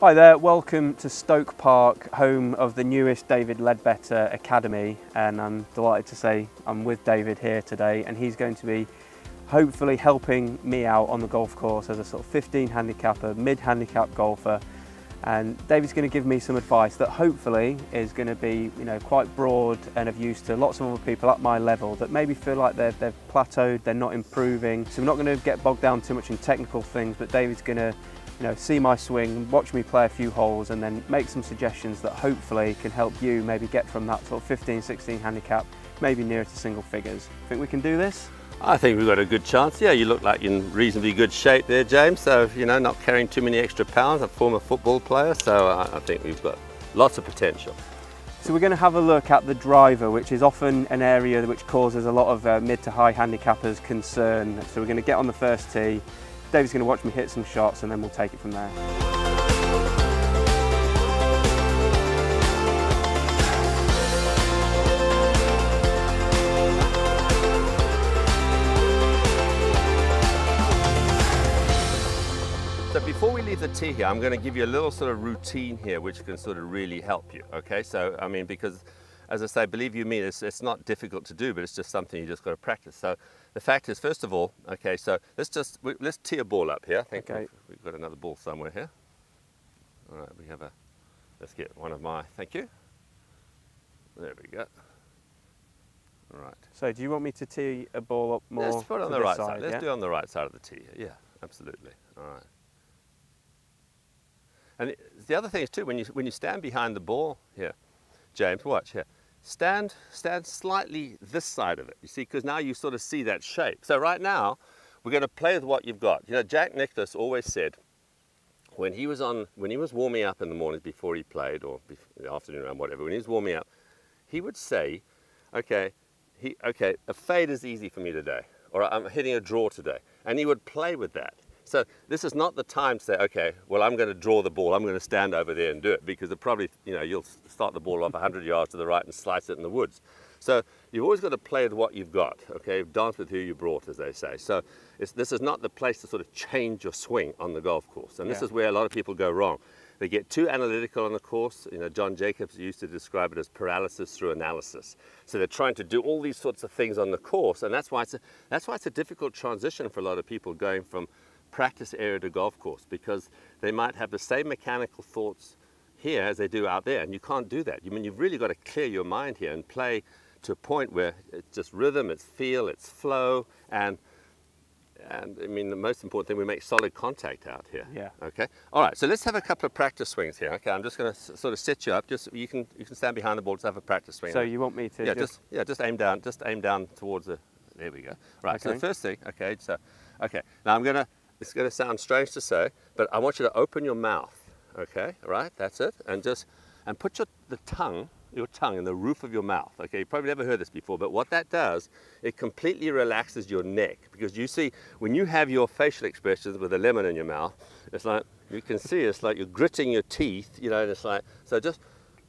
Hi there, welcome to Stoke Park, home of the newest David Leadbetter Academy, and I'm delighted to say I'm with David here today, and he's going to be hopefully helping me out on the golf course as a sort of 15 handicapper, mid-handicap golfer. And David's going to give me some advice that hopefully is going to be, quite broad and of use to lots of other people at my level that maybe feel like they've plateaued, they're not improving. So we're not going to get bogged down too much in technical things, but David's going to see my swing, watch me play a few holes and then make some suggestions that hopefully can help you maybe get from that sort of 15, 16 handicap, maybe nearer to single figures. Think we can do this? I think we've got a good chance. Yeah, you look like you're in reasonably good shape there, James. So, not carrying too many extra pounds. I'm a former football player, so I think we've got lots of potential. So we're going to have a look at the driver, which is often an area which causes a lot of mid to high handicappers concern. So we're going to get on the first tee. David's going to watch me hit some shots and then we'll take it from there. So before we leave the tee here, I'm going to give you a little sort of routine here which can sort of really help you, okay? So, because as I say, believe you me, it's not difficult to do, but it's just something you just got to practice. So the fact is, first of all, okay, so let's tee a ball up here. I think we've got another ball somewhere here. All right, let's get one of my, thank you. There we go. All right. So do you want me to tee a ball up more? Let's put it on the right side. Let's do it on the right side of the tee. Yeah, absolutely. All right. And the other thing is too, when you stand behind the ball here, James, watch here. Stand slightly this side of it, you see, because now you sort of see that shape. So right now, we're going to play with what you've got. Jack Nicklaus always said, when he was warming up in the mornings before he played, or in the afternoon around, whatever, when he was warming up, he would say, okay, a fade is easy for me today, or I'm hitting a draw today. And he would play with that. So this is not the time to say, okay, well, I'm going to draw the ball. I'm going to stand over there and do it, because it probably, you'll start the ball off 100 yards to the right and slice it in the woods. So you've always got to play with what you've got, okay? Dance with who you brought, as they say. So this is not the place to sort of change your swing on the golf course. And this is where a lot of people go wrong. They get too analytical on the course. John Jacobs used to describe it as paralysis through analysis. So they're trying to do all these sorts of things on the course, and that's why it's a difficult transition for a lot of people going from practice area to golf course, because they might have the same mechanical thoughts here as they do out there, and you can't do that. You've really got to clear your mind here and play to a point where it's just rhythm, it's feel, it's flow, and the most important thing, we make solid contact out here. Yeah. Okay. All right. So let's have a couple of practice swings here. Okay. I'm just going to sort of set you up. You can stand behind the ball to have a practice swing. So you want me to? Just aim down. Just aim down towards the. There we go. Right. Okay. So the first thing. Okay. So, okay. Now it's going to sound strange to say, but I want you to open your mouth. Okay. Right. That's it. And put your tongue in the roof of your mouth. Okay, you've probably never heard this before, but what that does, it completely relaxes your neck, because you see, when you have your facial expressions with a lemon in your mouth, it's like, you can see it's like you're gritting your teeth, and it's like, so just,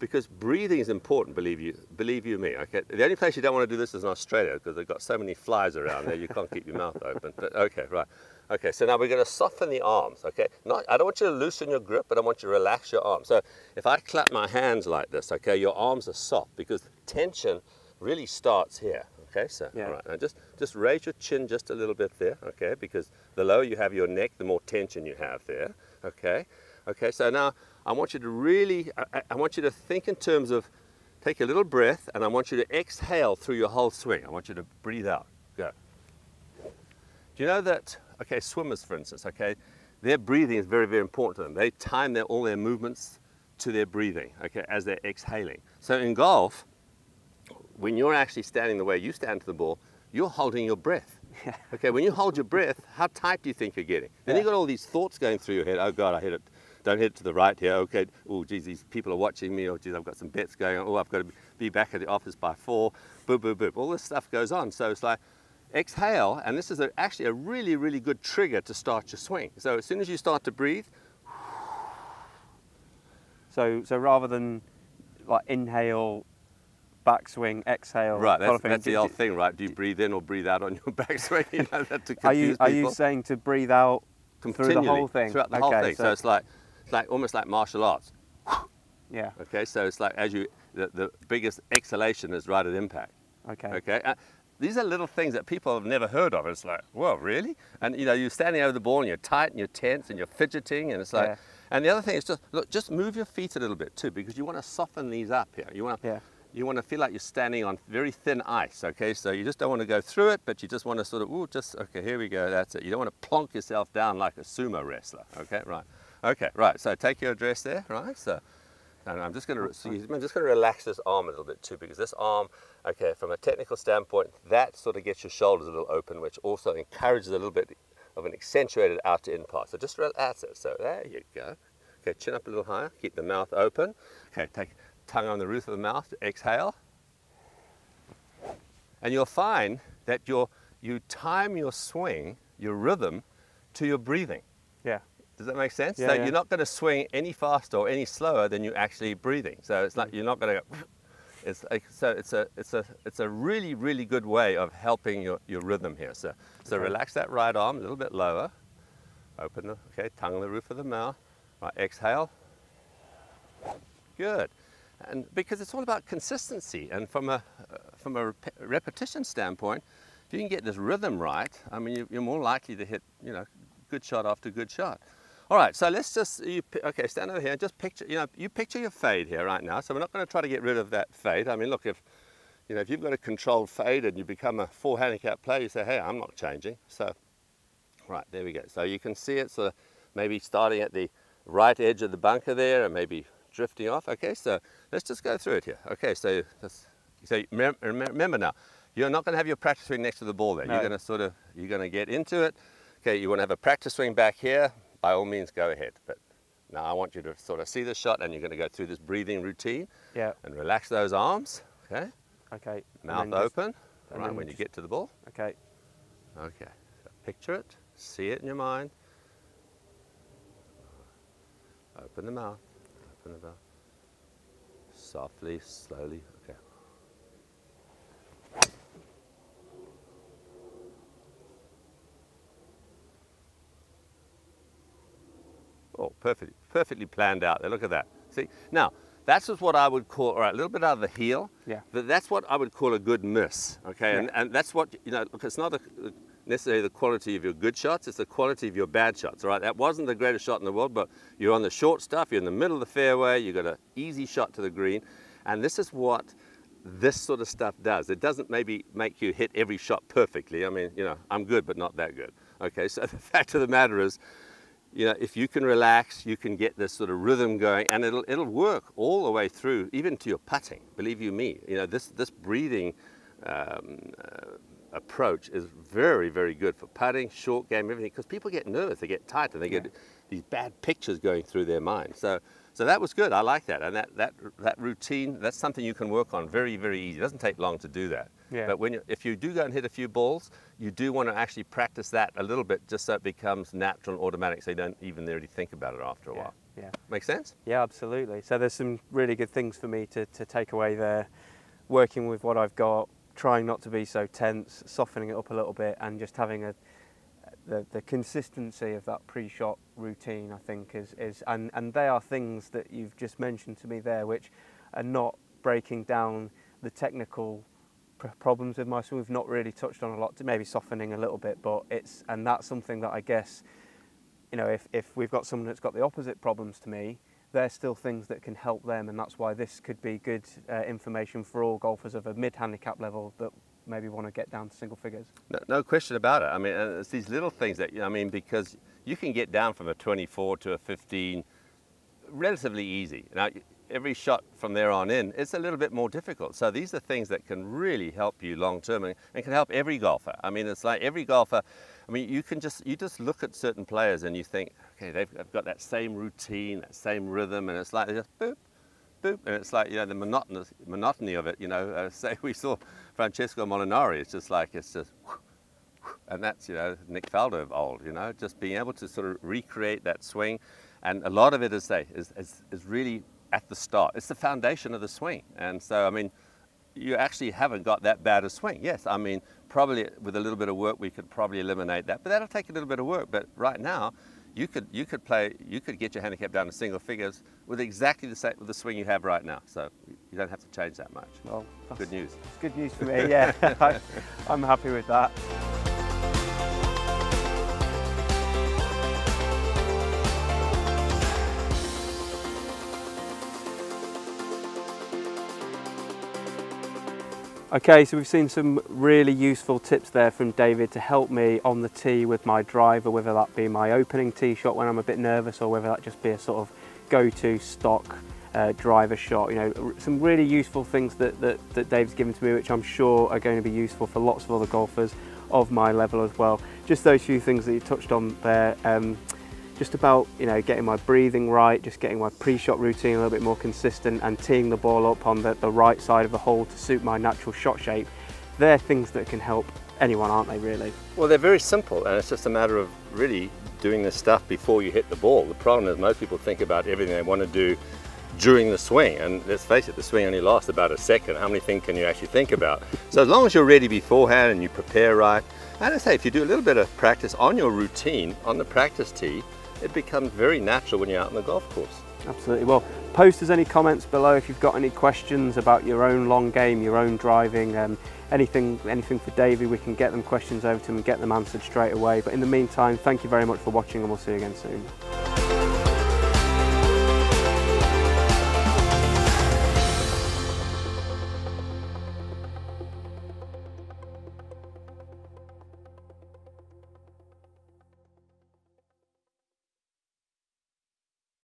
because breathing is important, believe you me, okay? The only place you don't want to do this is in Australia, because they've got so many flies around there, you can't keep your mouth open, but okay, right. Okay, so now we're going to soften the arms, okay? I don't want you to loosen your grip, but I want you to relax your arms. So if I clap my hands like this, okay, your arms are soft, because tension really starts here, okay? So, all right, now just raise your chin just a little bit there, okay? Because the lower you have your neck, the more tension you have there, okay? Okay, so now I want you to really, I want you to think in terms of, take a little breath, and I want you to exhale through your whole swing. I want you to breathe out. Go. Do you know that, okay, swimmers, for instance, okay, their breathing is very, very important to them. They time all their movements to their breathing, okay, as they're exhaling. So in golf, when you're actually standing the way you stand to the ball, you're holding your breath. Okay, when you hold your breath, how tight do you think you're getting? Then you've got all these thoughts going through your head. Oh God, I hit it. Don't hit it to the right here. Okay, oh geez, these people are watching me. Oh geez, I've got some bets going on. Oh, I've got to be back at the office by 4. Boop, boop, boop. All this stuff goes on. So it's like, exhale, and this is actually a really, really good trigger to start your swing. So as soon as you start to breathe. So rather than like inhale, backswing, exhale. Right, that's the old thing, right? Do you breathe in or breathe out on your backswing? That to confuse are you saying to breathe out through the whole thing? Throughout the whole thing. So it's like, like almost like martial arts. Yeah. Okay, so it's like the biggest exhalation is right at impact. Okay. Okay. These are little things that people have never heard of. It's like, whoa, really? And you know, you're standing over the ball and you're tight and you're tense and you're fidgeting, and it's like, and the other thing is just move your feet a little bit too, because you want to soften these up here. You want to feel like you're standing on very thin ice. Okay, so you just don't want to go through it, but you just want to sort of, okay, here we go, that's it. You don't want to plonk yourself down like a sumo wrestler. Okay, right. Okay, right. So take your address there, right? So. And I'm just going to relax this arm a little bit too, because this arm, okay, from a technical standpoint, that sort of gets your shoulders a little open, which also encourages a little bit of an accentuated out to in part. So just relax it. So there you go. Okay, chin up a little higher, keep the mouth open. Okay, take tongue on the roof of the mouth, exhale. And you'll find that you time your swing, your rhythm, to your breathing. Yeah. Does that make sense? Yeah, So yeah. you're not going to swing any faster or any slower than you're actually breathing. So it's like you're not going to go. It's a really, really good way of helping your rhythm here. So relax that right arm a little bit lower. Open the tongue on the roof of the mouth. Right, exhale. Good. And because it's all about consistency, and from a repetition standpoint, if you can get this rhythm right, I mean, you're more likely to hit, you know, good shot after good shot. All right, so let's just, stand over here and just picture, you picture your fade here right now. So we're not going to try to get rid of that fade. I mean, look, if you've got a controlled fade and you become a full handicap player, you say, hey, I'm not changing. So, right, there we go. So you can see it sort of maybe starting at the right edge of the bunker there and maybe drifting off. Okay, so let's just go through it here. Okay, so remember now, you're not going to have your practice swing next to the ball there. No. You're going to get into it. Okay, you want to have a practice swing back here. By all means, go ahead. But now I want you to sort of see the shot, and you're going to go through this breathing routine. Yeah. And relax those arms. Okay. Okay. Mouth open. Right when you get to the ball. Okay. Okay. So picture it. See it in your mind. Open the mouth. Open the mouth. Softly, slowly. Okay. Oh, perfectly planned out there. Look at that. See, now that's just what I would call, all right, a little bit out of the heel. Yeah. But that's what I would call a good miss. Okay, yeah. and that's what, look, it's not necessarily the quality of your good shots, it's the quality of your bad shots. All right, that wasn't the greatest shot in the world, but you're on the short stuff, you're in the middle of the fairway, you've got an easy shot to the green, and this is what this sort of stuff does. It doesn't maybe make you hit every shot perfectly. I mean, I'm good, but not that good. Okay, so the fact of the matter is, if you can relax, you can get this sort of rhythm going, and it'll work all the way through, even to your putting. Believe you me, this breathing approach is very, very good for putting, short game, everything. Because people get nervous, they get tight, and they get these bad pictures going through their mind. So that was good. I like that, and that routine, that's something you can work on very, very easy. It doesn't take long to do that. Yeah. But if you do go and hit a few balls, you do want to actually practice that a little bit, just so it becomes natural and automatic, so you don't even really think about it after a while. Yeah. Make sense? Yeah, absolutely. So there's some really good things for me to take away there, working with what I've got, trying not to be so tense, softening it up a little bit, and just having the consistency of that pre-shot routine, I think, and they are things that you've just mentioned to me there, which are not breaking down the technical problems with my swing. We've not really touched on a lot, maybe softening a little bit, but and that's something that I guess, if we've got someone that's got the opposite problems to me, there's still things that can help them, and that's why this could be good information for all golfers of a mid-handicap level that maybe want to get down to single figures. No question about it. I mean, it's these little things that, because you can get down from a 24 to a 15 relatively easy. Now, every shot from there on in, it's a little bit more difficult. So these are things that can really help you long term and can help every golfer. I mean, it's like every golfer, you just look at certain players and you think, okay, they've got that same routine, that same rhythm, and it's like they just boop, boop, and it's like, the monotony of it, say we saw Francesco Molinari, it's just, and that's, Nick Faldo of old, just being able to sort of recreate that swing. And a lot of it is really at the start. It's the foundation of the swing. And so, you actually haven't got that bad a swing. Yes, probably with a little bit of work, we could probably eliminate that, but that'll take a little bit of work. But right now, you could get your handicap down to single figures with exactly the same with the swing you have right now. So you don't have to change that much. Well, good news. It's good news for me. Yeah, I'm happy with that. Okay, so we've seen some really useful tips there from David to help me on the tee with my driver, whether that be my opening tee shot when I'm a bit nervous or whether that just be a sort of go-to stock driver shot. You know, some really useful things that Dave's given to me, which I'm sure are going to be useful for lots of other golfers of my level as well. Just those few things that you touched on there. Just about, you know, getting my breathing right, just getting my pre-shot routine a little bit more consistent and teeing the ball up on the right side of the hole to suit my natural shot shape. They're things that can help anyone, aren't they, really? Well, they're very simple, and it's just a matter of really doing this stuff before you hit the ball. The problem is most people think about everything they want to do during the swing, and let's face it, the swing only lasts about a second. How many things can you actually think about? So as long as you're ready beforehand and you prepare right, and I say if you do a little bit of practice on your routine, on the practice tee, it becomes very natural when you're out on the golf course. Absolutely. Well, post us any comments below if you've got any questions about your own long game, your own driving, anything for Davey. We can get them questions over to him and get them answered straight away. But in the meantime, thank you very much for watching, and we'll see you again soon.